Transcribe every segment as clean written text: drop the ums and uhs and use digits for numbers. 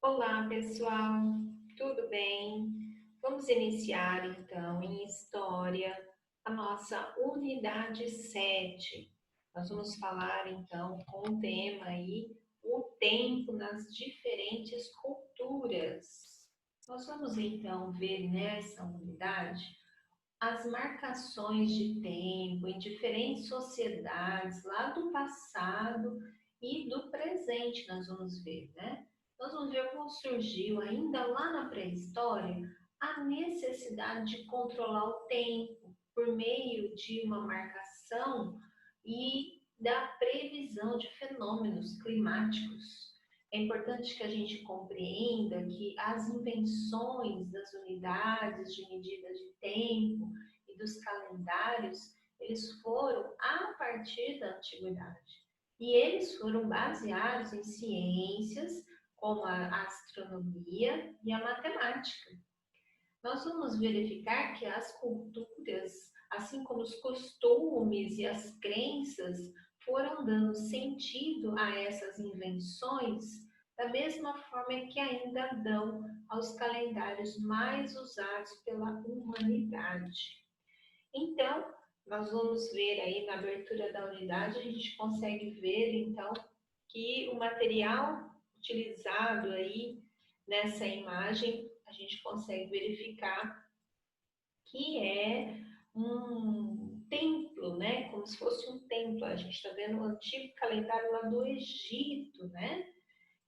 Olá, pessoal, tudo bem? Vamos iniciar então em História a nossa unidade 7. Nós vamos falar então com o tema aí, o tempo nas diferentes culturas. Nós vamos então ver nessa unidade as marcações de tempo em diferentes sociedades lá do passado e do presente, nós vamos ver, né? Nós vamos ver como surgiu ainda lá na pré-história a necessidade de controlar o tempo por meio de uma marcação e da previsão de fenômenos climáticos. É importante que a gente compreenda que as invenções das unidades de medida de tempo e dos calendários, eles foram a partir da antiguidade. E eles foram baseados em ciências como a astronomia e a matemática. Nós vamos verificar que as culturas, assim como os costumes e as crenças, foram dando sentido a essas invenções, da mesma forma que ainda dão aos calendários mais usados pela humanidade. Então, nós vamos ver aí na abertura da unidade, a gente consegue ver então que o material utilizado aí nessa imagem, a gente consegue verificar que é um templo, né? Como se fosse um templo. A gente está vendo o antigo calendário lá do Egito, né?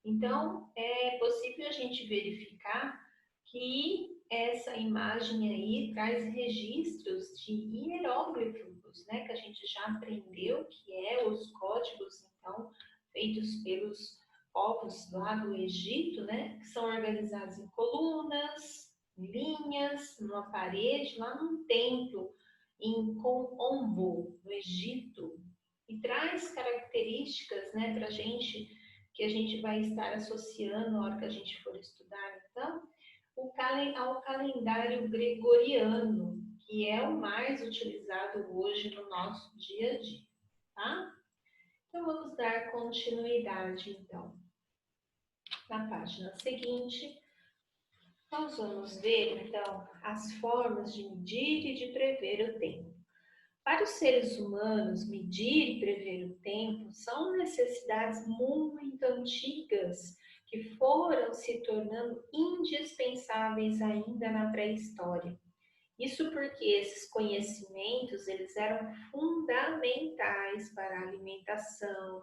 Então, é possível a gente verificar que essa imagem aí traz registros de hieróglifos, né, que a gente já aprendeu que é os códigos, então, feitos pelos povos lá do Egito, né, que são organizados em colunas, em linhas, numa parede, lá num templo, em Komombo, no Egito, e traz características, né, para que a gente vai estar associando na hora que a gente for estudar, então, ao calendário gregoriano, que é o mais utilizado hoje no nosso dia a dia, tá? Então, vamos dar continuidade, então. Na página seguinte, nós vamos ver, então, as formas de medir e de prever o tempo. Para os seres humanos, medir e prever o tempo são necessidades muito antigas que foram se tornando indispensáveis ainda na pré-história. Isso porque esses conhecimentos eles eram fundamentais para a alimentação,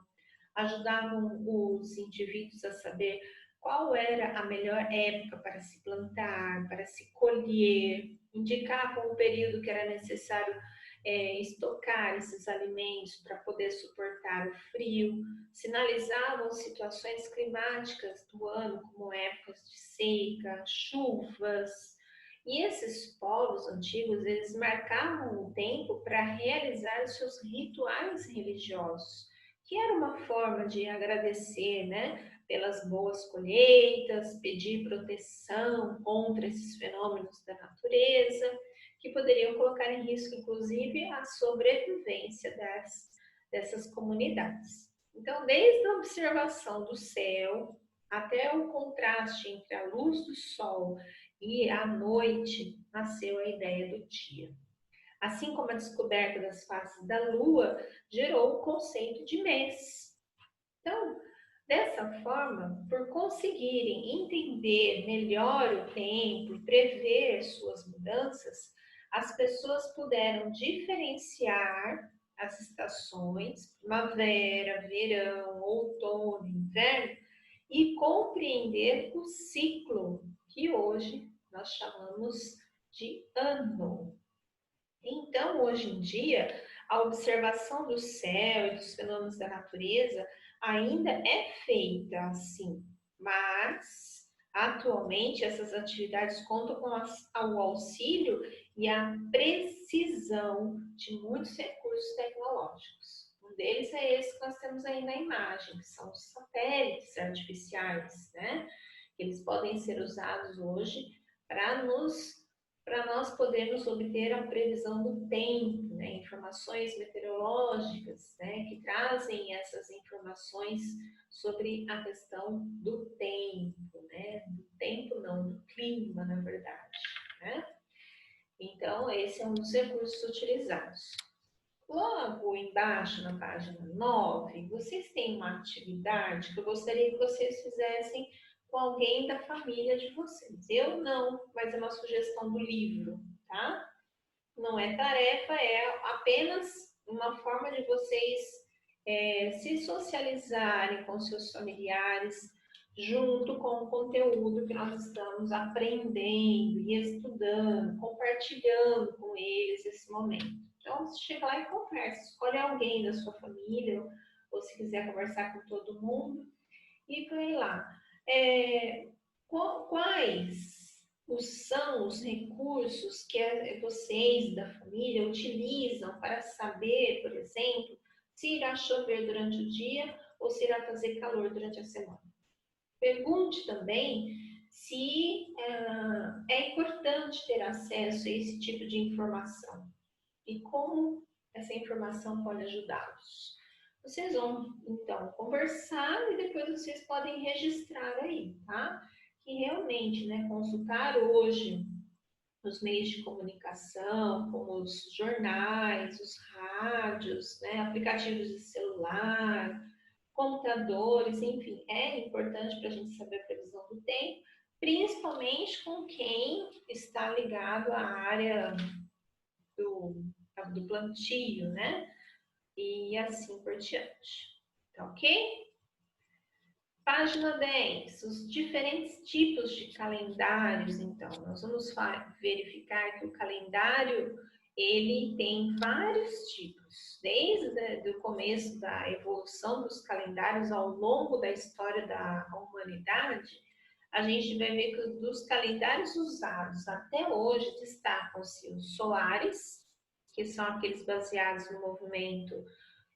ajudavam os indivíduos a saber qual era a melhor época para se plantar, para se colher, indicavam o período que era necessário estocar esses alimentos para poder suportar o frio, sinalizavam situações climáticas do ano, como épocas de seca, chuvas. E esses povos antigos, eles marcavam o tempo para realizar os seus rituais religiosos, que era uma forma de agradecer, né, pelas boas colheitas, pedir proteção contra esses fenômenos da natureza, que poderiam colocar em risco, inclusive, a sobrevivência dessas comunidades. Então, desde a observação do céu até o contraste entre a luz do sol e a noite, nasceu a ideia do dia. Assim como a descoberta das faces da Lua gerou o conceito de mês. Então, dessa forma, por conseguirem entender melhor o tempo e prever suas mudanças, as pessoas puderam diferenciar as estações, primavera, verão, outono, inverno, e compreender o ciclo que hoje nós chamamos de ano. Então, hoje em dia, a observação do céu e dos fenômenos da natureza ainda é feita assim, mas atualmente essas atividades contam com o auxílio e a precisão de muitos recursos tecnológicos. Um deles é esse que nós temos aí na imagem, que são os satélites artificiais, né? Eles podem ser usados hoje para nós podermos obter a previsão do tempo, né? Informações meteorológicas, né? Que trazem essas informações sobre a questão do tempo, né? clima, na verdade, né? Então, esse é um dos recursos utilizados. Logo embaixo, na página 9, vocês têm uma atividade que eu gostaria que vocês fizessem com alguém da família de vocês. Eu não, mas é uma sugestão do livro, tá? Não é tarefa, é apenas uma forma de vocês se socializarem com seus familiares, junto com o conteúdo que nós estamos aprendendo e estudando, compartilhando com eles esse momento. Então, você chega lá e conversa, escolhe alguém da sua família, ou se quiser conversar com todo mundo, e vai lá. Quais são os recursos que vocês da família utilizam para saber, por exemplo, se irá chover durante o dia ou se irá fazer calor durante a semana? Pergunte também se é importante ter acesso a esse tipo de informação e como essa informação pode ajudá-los. Vocês vão, então, conversar e depois vocês podem registrar aí, tá? Que realmente, né, consultar hoje os meios de comunicação, como os jornais, os rádios, né, aplicativos de celular, computadores, enfim, é importante para a gente saber a previsão do tempo, principalmente com quem está ligado à área do plantio, né? E assim por diante. Tá ok? Página 10, os diferentes tipos de calendários, então. Nós vamos verificar que o calendário, ele tem vários tipos. Desde o começo da evolução dos calendários ao longo da história da humanidade, a gente vai ver que dos calendários usados até hoje destacam-se os solares, que são aqueles baseados no movimento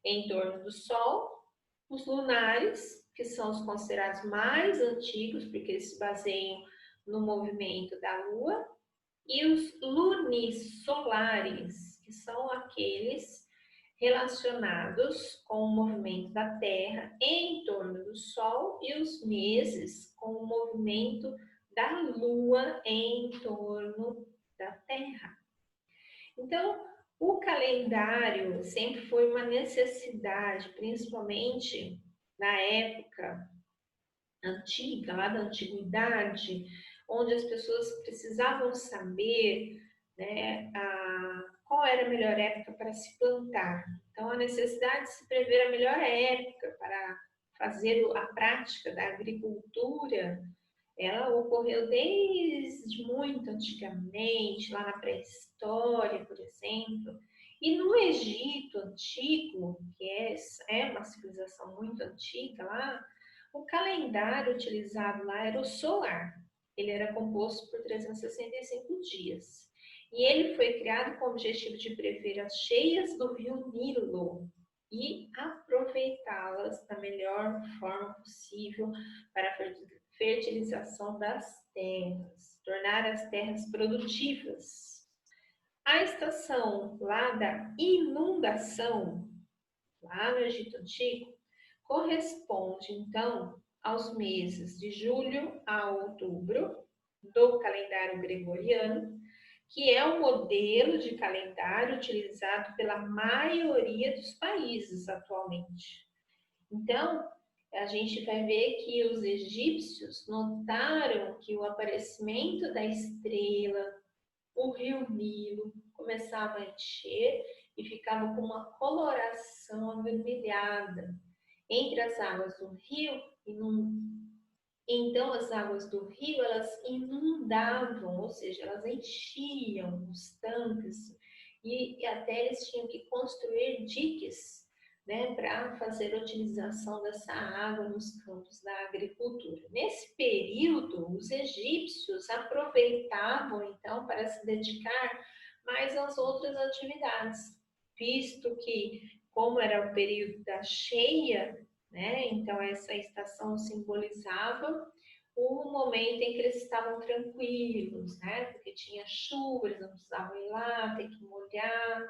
em torno do Sol, os lunares, que são os considerados mais antigos, porque eles se baseiam no movimento da Lua, e os lunisolares, que são aqueles relacionados com o movimento da Terra em torno do Sol e os meses com o movimento da Lua em torno da Terra. Então, o calendário sempre foi uma necessidade, principalmente na época antiga, lá da antiguidade, onde as pessoas precisavam saber, né, qual era a melhor época para se plantar. Então, a necessidade de se prever a melhor época para fazer a prática da agricultura, ela ocorreu desde muito antigamente, lá na pré-história, por exemplo. E no Egito antigo, que é uma civilização muito antiga lá, o calendário utilizado lá era o solar. Ele era composto por 365 dias. E ele foi criado com o objetivo de prever as cheias do rio Nilo e aproveitá-las da melhor forma possível para a fertilização das terras, tornar as terras produtivas. A estação lá da inundação, lá no Egito Antigo, corresponde então aos meses de julho a outubro do calendário gregoriano, que é o modelo de calendário utilizado pela maioria dos países atualmente. Então, a gente vai ver que os egípcios notaram que o aparecimento da estrela, o rio Nilo, começava a encher e ficava com uma coloração avermelhada entre as águas do rio. Então, as águas do rio, elas inundavam, ou seja, elas enchiam os tanques e até eles tinham que construir diques, né, para fazer a utilização dessa água nos campos da agricultura. Nesse período, os egípcios aproveitavam, então, para se dedicar mais às outras atividades, visto que, como era o período da cheia, né, então essa estação simbolizava o momento em que eles estavam tranquilos, né, porque tinha chuva, eles não precisavam ir lá, ter que molhar.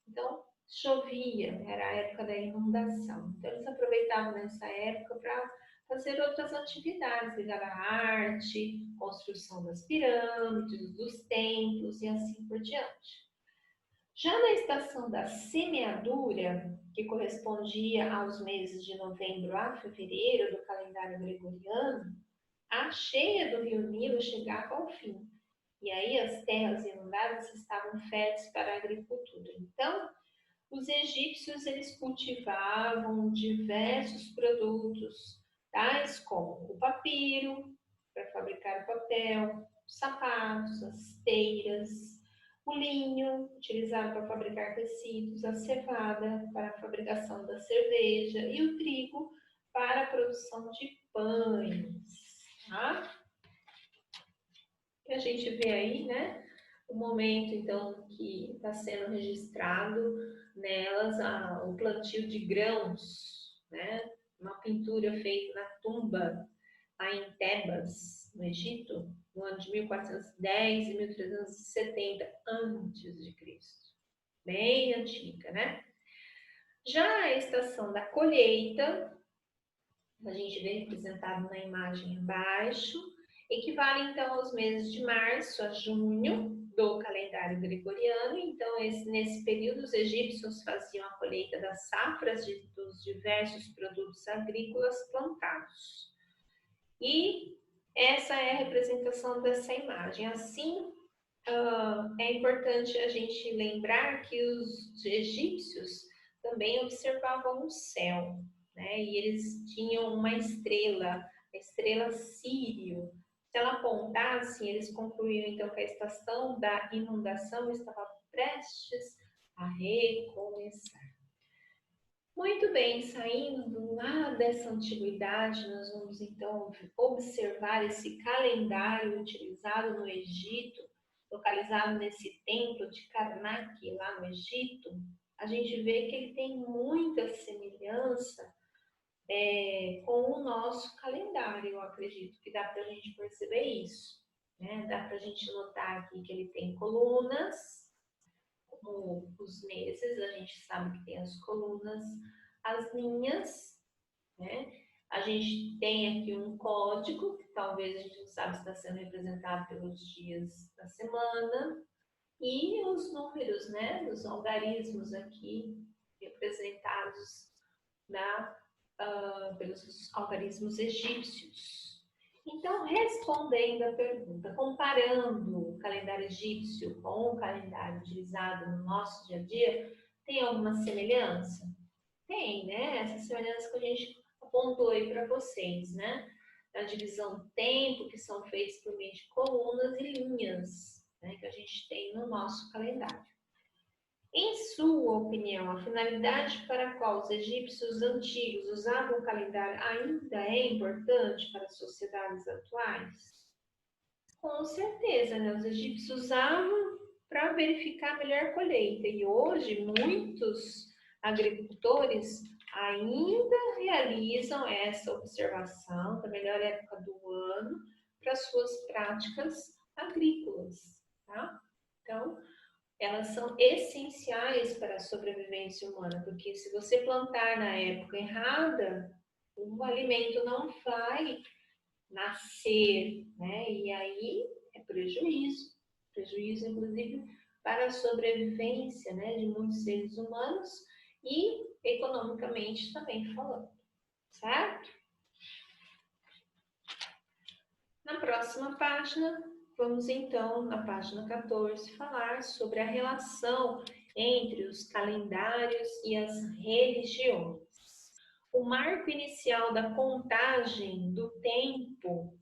Então, chovia, era a época da inundação. Então, eles aproveitavam nessa época para fazer outras atividades ligadas à arte, construção das pirâmides, dos templos e assim por diante. Já na estação da semeadura, que correspondia aos meses de novembro a fevereiro do calendário gregoriano, a cheia do rio Nilo chegava ao fim. E aí as terras inundadas estavam férteis para a agricultura. Então, os egípcios eles cultivavam diversos produtos, tais como o papiro, para fabricar o papel, os sapatos, as teiras, o linho, utilizado para fabricar tecidos, a cevada, para a fabricação da cerveja, e o trigo, para a produção de pães. Tá? Que a gente vê aí, né? O momento, então, que está sendo registrado nelas o plantio de grãos, né? Uma pintura feita na tumba, lá em Tebas, no Egito, no ano de 1410 e 1370 a.C. Bem antiga, né? Já a estação da colheita, a gente vê representado na imagem abaixo, equivale então aos meses de março a junho do calendário gregoriano. Então, nesse período, os egípcios faziam a colheita das safras dos diversos produtos agrícolas plantados. E essa é a representação dessa imagem. Assim, é importante a gente lembrar que os egípcios também observavam o céu, né? E eles tinham uma estrela, a estrela Sírio. Se ela apontasse, eles concluíam então que a estação da inundação estava prestes a recomeçar. Muito bem, saindo lá dessa antiguidade, nós vamos então observar esse calendário utilizado no Egito, localizado nesse templo de Karnak, lá no Egito. A gente vê que ele tem muita semelhança com o nosso calendário, eu acredito que dá para a gente perceber isso. Né? Dá para a gente notar aqui que ele tem colunas, como os meses, a gente sabe que tem as colunas, as linhas, né? A gente tem aqui um código, que talvez a gente não sabe se está sendo representado pelos dias da semana, e os números, né? Os algarismos aqui, representados pelos algarismos egípcios. Então, respondendo à pergunta, comparando o calendário egípcio com o calendário utilizado no nosso dia a dia, tem alguma semelhança? Tem, né? Essa semelhança que a gente apontou aí para vocês, né? A divisão do tempo, que são feitos por meio de colunas e linhas, né? Que a gente tem no nosso calendário. Em sua opinião, a finalidade para a qual os egípcios antigos usavam o calendário ainda é importante para as sociedades atuais? Com certeza, né? Os egípcios usavam para verificar a melhor colheita e hoje muitos agricultores ainda realizam essa observação da melhor época do ano para suas práticas agrícolas, tá? Então, elas são essenciais para a sobrevivência humana, porque se você plantar na época errada, o alimento não vai nascer, né? E aí é prejuízo, prejuízo inclusive para a sobrevivência, né, de muitos seres humanos e economicamente também falando, certo? Na próxima página, vamos então, na página 14, falar sobre a relação entre os calendários e as religiões. O marco inicial da contagem do tempo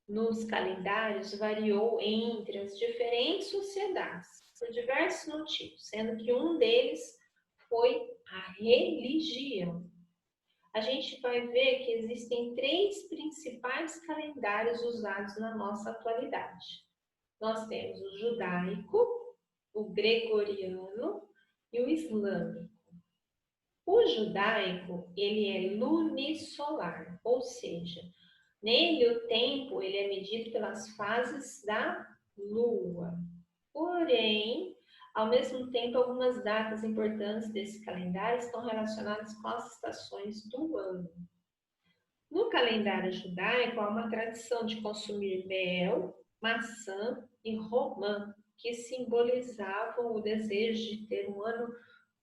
nos calendários variou entre as diferentes sociedades por diversos motivos, sendo que um deles foi a religião. A gente vai ver que existem 3 principais calendários usados na nossa atualidade. Nós temos o judaico, o gregoriano e o islâmico. O judaico, ele é lunisolar, ou seja, nele o tempo ele é medido pelas fases da lua. Porém, ao mesmo tempo, algumas datas importantes desse calendário estão relacionadas com as estações do ano. No calendário judaico, há uma tradição de consumir mel, maçã e romã, que simbolizavam o desejo de ter um ano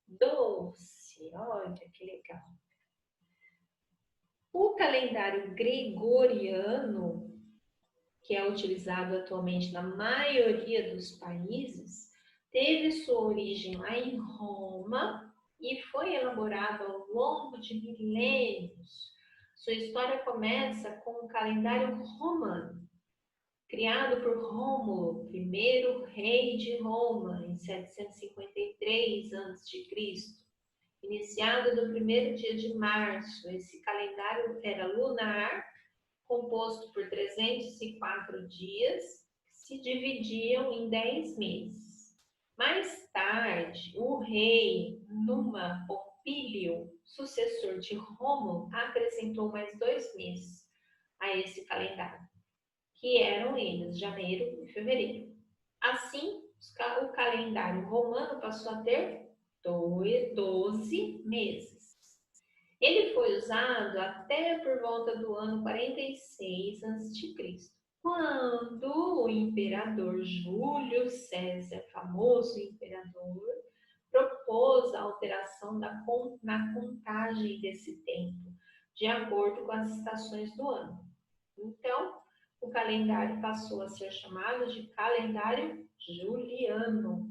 doce. Olha que legal. O calendário gregoriano, que é utilizado atualmente na maioria dos países, teve sua origem lá em Roma e foi elaborado ao longo de milênios. Sua história começa com o calendário romano, criado por Rômulo, primeiro rei de Roma, em 753 a.C., iniciado no primeiro dia de março. Esse calendário era lunar, composto por 304 dias, que se dividiam em 10 meses. Mais tarde, o rei Numa Pompílio, sucessor de Rômulo, acrescentou mais 2 meses a esse calendário, que eram eles, janeiro e fevereiro. Assim, o calendário romano passou a ter 12 meses. Ele foi usado até por volta do ano 46 a.C., quando o imperador Júlio César, famoso imperador, propôs a alteração na contagem desse tempo, de acordo com as estações do ano. Então, o calendário passou a ser chamado de calendário juliano.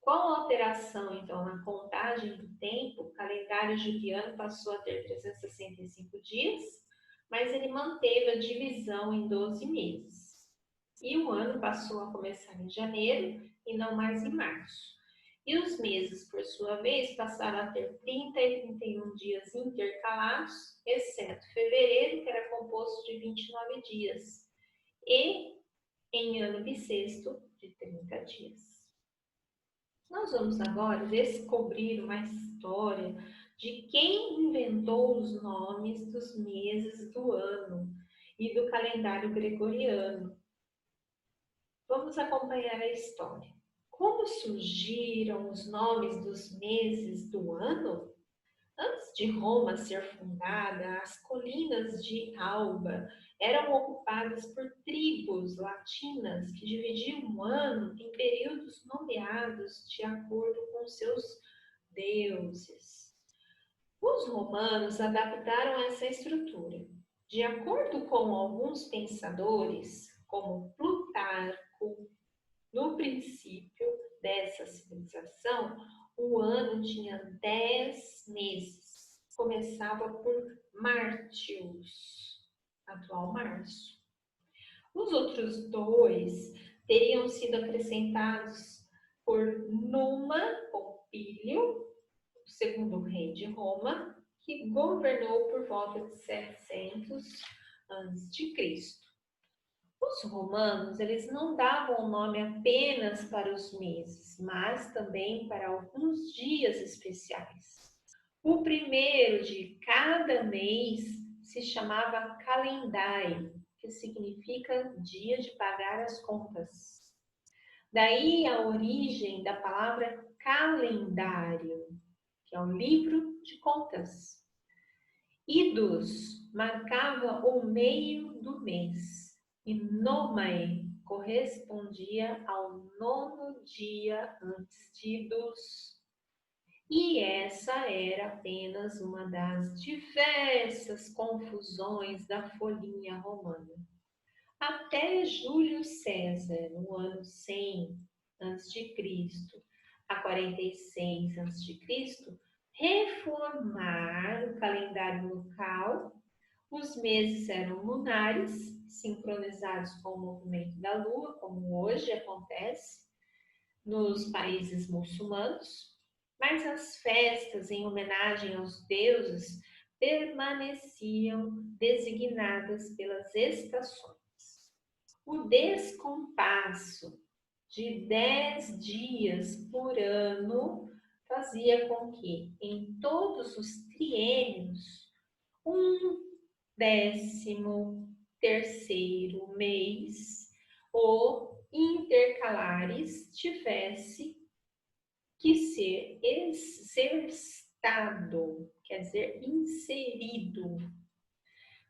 Com a alteração, então, na contagem do tempo, o calendário juliano passou a ter 365 dias, mas ele manteve a divisão em 12 meses. E o ano passou a começar em janeiro e não mais em março. E os meses, por sua vez, passaram a ter 30 e 31 dias intercalados, exceto fevereiro, que era composto de 29 dias, e em ano bissexto, de 30 dias. Nós vamos agora descobrir uma história de quem inventou os nomes dos meses do ano e do calendário gregoriano. Vamos acompanhar a história. Como surgiram os nomes dos meses do ano? Antes de Roma ser fundada, as colinas de Alba eram ocupadas por tribos latinas que dividiam o ano em períodos nomeados de acordo com seus deuses. Os romanos adaptaram essa estrutura. De acordo com alguns pensadores, como Plutarco, no princípio dessa civilização, o ano tinha 10 meses. Começava por Martius, atual março. Os outros dois teriam sido acrescentados por Numa Pompílio, o segundo rei de Roma, que governou por volta de 700 a.C. Os romanos, eles não davam nome apenas para os meses, mas também para alguns dias especiais. O primeiro de cada mês se chamava Calendai, que significa dia de pagar as contas. Daí a origem da palavra calendário, que é um livro de contas. Idus marcava o meio do mês e Nomai correspondia ao 9º dia antes de Idus. E essa era apenas uma das diversas confusões da folhinha romana. Até Júlio César, no ano 100 a.C., a 46 a.C., reformar o calendário local. Os meses eram lunares, sincronizados com o movimento da Lua, como hoje acontece nos países muçulmanos, mas as festas em homenagem aos deuses permaneciam designadas pelas estações. O descompasso de 10 dias por ano fazia com que, em todos os triênios, um 13º mês, o intercalares, tivesse que ser exercitado, quer dizer, inserido.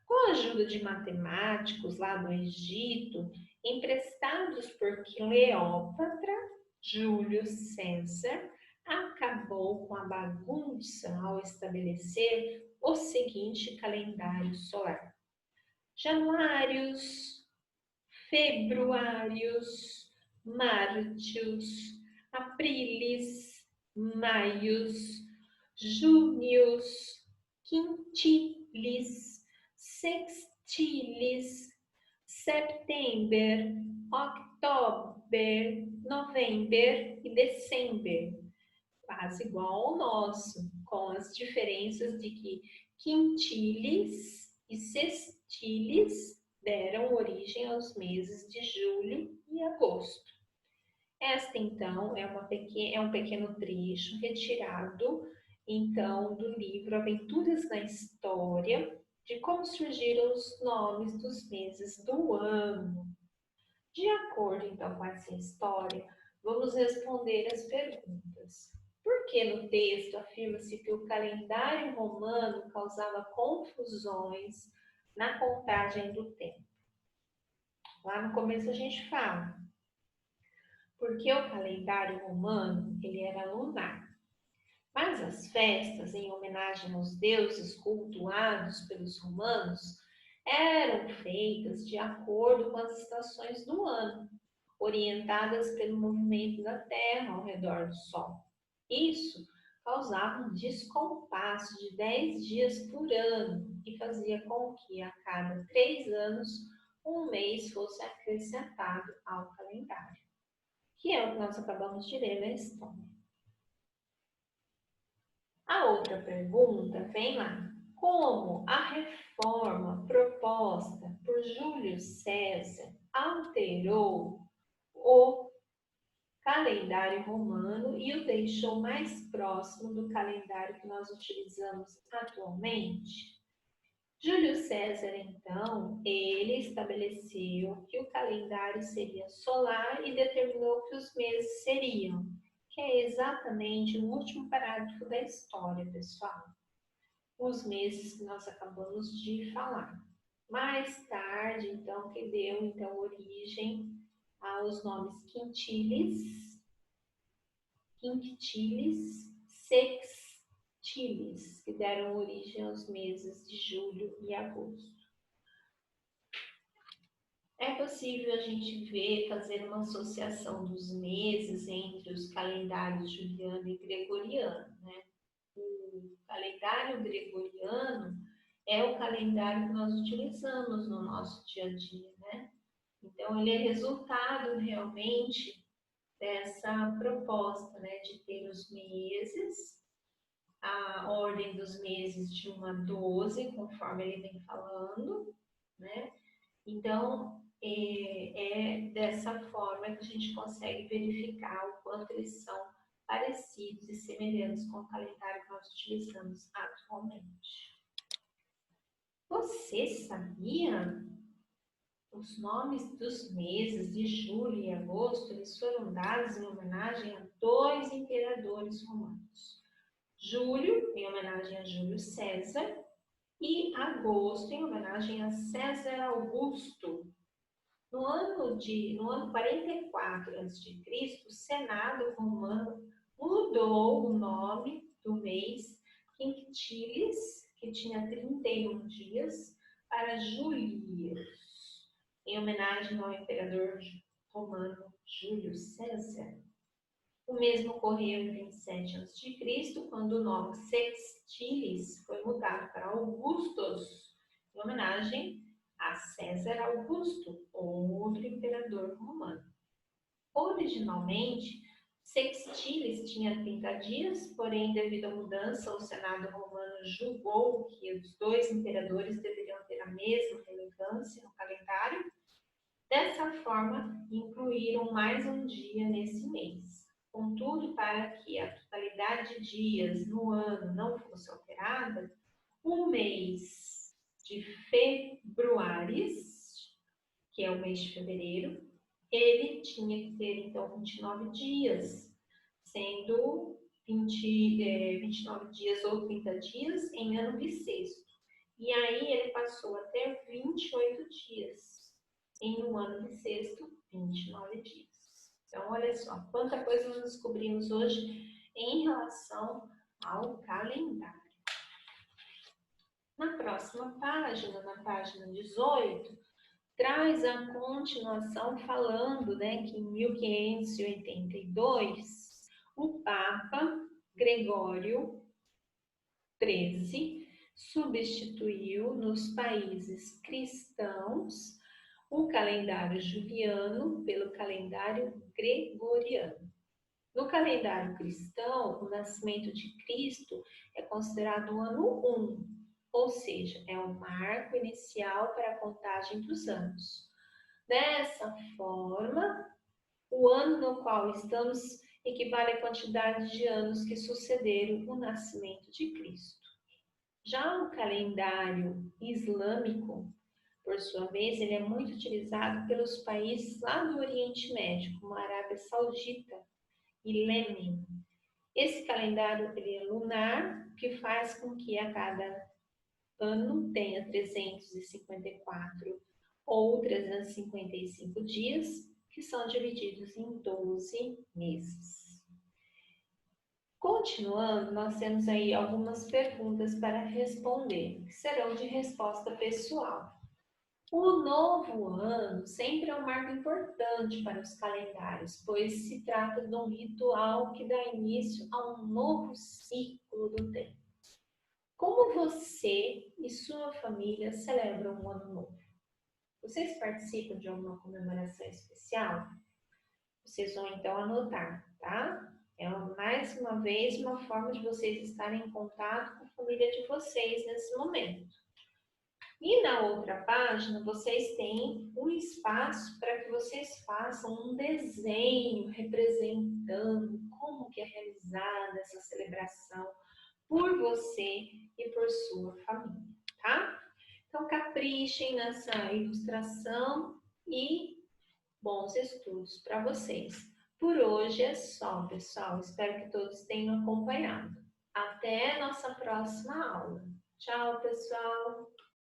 Com a ajuda de matemáticos lá do Egito, emprestados por Cleópatra, Júlio César acabou com a bagunça ao estabelecer o seguinte calendário solar: Januários, Februários, Mártios, Aprilis, Maios, Júnios, Quintilis, Sextilis, September, October, November e December, quase igual ao nosso, com as diferenças de que quintilis e sextilis deram origem aos meses de julho e agosto. Esta, então, é um pequeno trecho retirado, então, do livro Aventuras na História, de como surgiram os nomes dos meses do ano. De acordo, então, com essa história, vamos responder as perguntas. Por que no texto afirma-se que o calendário romano causava confusões na contagem do tempo? Lá no começo a gente fala, porque o calendário romano ele era lunar, mas as festas em homenagem aos deuses cultuados pelos romanos eram feitas de acordo com as estações do ano, orientadas pelo movimento da Terra ao redor do Sol. Isso causava um descompasso de 10 dias por ano e fazia com que a cada 3 anos um mês fosse acrescentado ao calendário, que é o que nós acabamos de ler na história. A outra pergunta vem lá. Como a reforma proposta por Júlio César alterou o calendário romano e o deixou mais próximo do calendário que nós utilizamos atualmente? Júlio César, então, ele estabeleceu que o calendário seria solar e determinou que os meses seriam, que é exatamente o último parágrafo da história, pessoal. Os meses que nós acabamos de falar. Mais tarde, então, que deu então origem aos nomes quintilis, sextilis, que deram origem aos meses de julho e agosto. É possível a gente ver, fazer uma associação dos meses entre os calendários juliano e gregoriano, né? O calendário gregoriano é o calendário que nós utilizamos no nosso dia a dia, né? Então, ele é resultado realmente dessa proposta, né, de ter os meses, a ordem dos meses de 1 a 12, conforme ele vem falando, né? Então, é dessa forma que a gente consegue verificar o quanto eles são parecidos e semelhantes com o calendário que nós utilizamos atualmente. Você sabia? Os nomes dos meses de julho e agosto eles foram dados em homenagem a 2 imperadores romanos. Julho, em homenagem a Júlio César, e agosto, em homenagem a César Augusto. No ano 44 a.C., o Senado romano mudou o nome do mês Quinctilis, que tinha 31 dias, para Julius, em homenagem ao imperador romano Júlio César. O mesmo ocorreu em 27 a.C., quando o nome Sextilis foi mudado para Augustus, em homenagem a César Augusto, outro imperador romano. Originalmente, Sextilis tinha 30 dias, porém, devido à mudança, o Senado romano julgou que os 2 imperadores deveriam ter a mesma relevância no calendário. Dessa forma, incluíram mais um dia nesse mês. Contudo, para que a totalidade de dias no ano não fosse alterada, o mês de Februaris, que é o mês de fevereiro, ele tinha que ter, então, 29 dias, sendo 29 dias ou 30 dias em ano bissexto. E aí ele passou a ter 28 dias. Em um ano bissexto, 29 dias. Então, olha só, quanta coisa nós descobrimos hoje em relação ao calendário. Na próxima página, na página 18, traz a continuação falando, né, que em 1582 o Papa Gregório XIII substituiu nos países cristãos o calendário juliano pelo calendário gregoriano. No calendário cristão, o nascimento de Cristo é considerado o ano 1, ou seja, é o marco inicial para a contagem dos anos. Dessa forma, o ano no qual estamos equivale à quantidade de anos que sucederam o nascimento de Cristo. Já o calendário islâmico, por sua vez, ele é muito utilizado pelos países lá do Oriente Médio, como a Arábia Saudita e Iêmen. Esse calendário ele é lunar, que faz com que a cada ano tenha 354 ou 355 dias, que são divididos em 12 meses. Continuando, nós temos aí algumas perguntas para responder, que serão de resposta pessoal. O novo ano sempre é um marco importante para os calendários, pois se trata de um ritual que dá início a um novo ciclo do tempo. Como você e sua família celebram o ano novo? Vocês participam de alguma comemoração especial? Vocês vão então anotar, tá? É mais uma vez uma forma de vocês estarem em contato com a família de vocês nesse momento. E na outra página, vocês têm um espaço para que vocês façam um desenho representando como que é realizada essa celebração por você e por sua família, tá? Então, caprichem nessa ilustração e bons estudos para vocês. Por hoje é só, pessoal. Espero que todos tenham acompanhado. Até a nossa próxima aula. Tchau, pessoal!